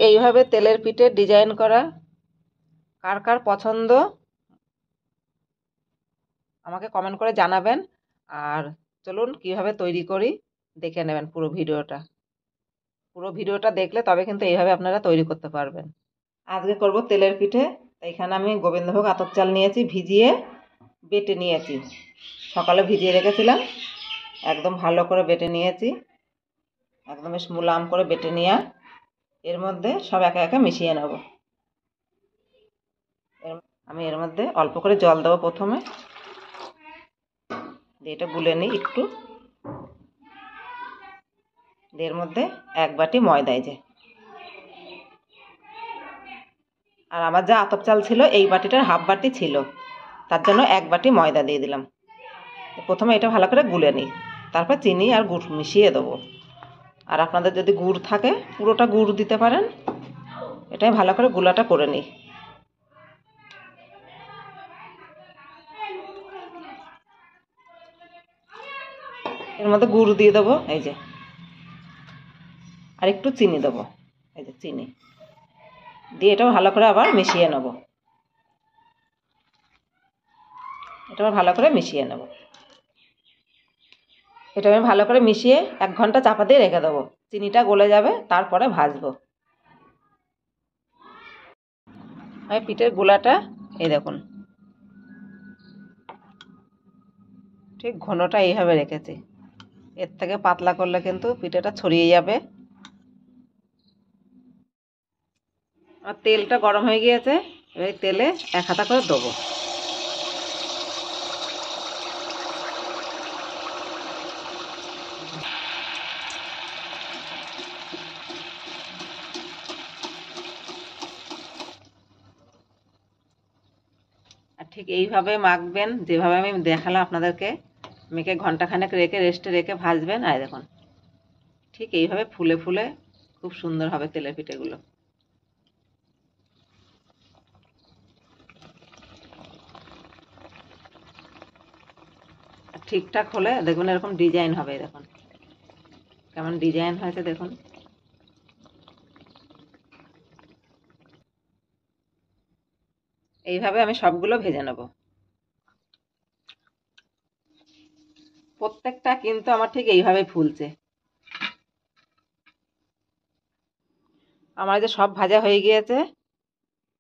এইভাবে তেলের পিঠে ডিজাইন করা কার কার পছন্দ আমাকে কমেন্ট করে জানাবেন। আর চলুন কিভাবে তৈরি করি দেখে নেবেন পুরো ভিডিওটা দেখলে তবে কিন্তু এইভাবে আপনারা তৈরি করতে পারবেন। আজকে করব তেলের পিঠে। এখানে আমি গোবিন্দভোগ আতপ চাল নিয়েছি, ভিজিয়ে বেটে নিয়েছি। সকালে ভিজিয়ে রেখেছিলাম, একদম ভালো করে বেটে নিয়েছি, একদম বেশ মুলাম করে বেটে নিয়ে এর মধ্যে সব একে একে মিশিয়ে নেব। আমি এর মধ্যে অল্প করে জল দেবো প্রথমে, দিয়ে এটা গুলে নিই একটু। এর মধ্যে 1 বাটি ময়দা, এই যে, আর আমার যা আতপ চাল ছিল এই বাটিটার হাফ বাটি ছিল, তার জন্য 1 বাটি ময়দা দিয়ে দিলাম। প্রথমে এটা ভালো করে গুলে নিই, তারপর চিনি আর গুড় মিশিয়ে দেবো। আর আপনাদের যদি গুড় থাকে পুরোটা গুড় দিতে পারেন। এটাই ভালো করে গুলাটা করে নিই। এর মধ্যে গুড় দিয়ে দেবো, এই যে, আর একটু চিনি দেবো, এই যে চিনি দিয়ে এটাও ভালো করে আবার মিশিয়ে নেব। এটা ভালো করে মিশিয়ে নেব। এটা আমি ভালো করে মিশিয়ে 1 ঘন্টা চাপা দিয়ে রেখে দেবো। চিনিটা গলে যাবে, তারপরে ভাজবো। আমি পিঠের গোলাটা এই দেখুন ঠিক ঘনটা এইভাবে রেখেছি। এর থেকে পাতলা করলে কিন্তু পিঠেটা ছড়িয়ে যাবে। আর তেলটা গরম হয়ে গিয়েছে, এবার তেলে 1 হাতা করে দেবো। আর ঠিক এইভাবে মাখবেন, যেভাবে আমি দেখালাম আপনাদেরকে। মেখে ঘন্টাখানেক রেখে রেস্টে রেখে ভাজবেন। আর দেখুন ঠিক এইভাবে ফুলে ফুলে খুব সুন্দর হবে তেলের পিঠেগুলো। ঠিকঠাক হলে দেখুন এরকম ডিজাইন হবে। দেখুন কেমন ডিজাইন হয়েছে দেখুন। এইভাবে আমি সবগুলো ভেজে নেব। প্রত্যেকটা কিন্তু আমার ঠিক এইভাবে ফুলছে। আমার যে সব ভাজা হয়ে গিয়েছে।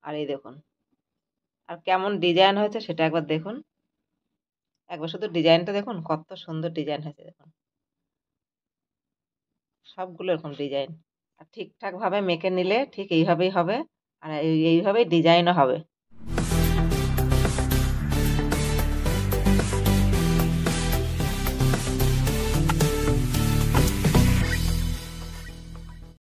আর এই দেখুন আর কেমন ডিজাইন হয়েছে সেটা একবার দেখুন। একবার শুধু ডিজাইনটা দেখুন, কত সুন্দর ডিজাইন হয়েছে দেখুন। সবগুলো এরকম ডিজাইন। আর ঠিকঠাকভাবে মেখে নিলে ঠিক এইভাবেই হবে। আর এইভাবেই ডিজাইনও হবে।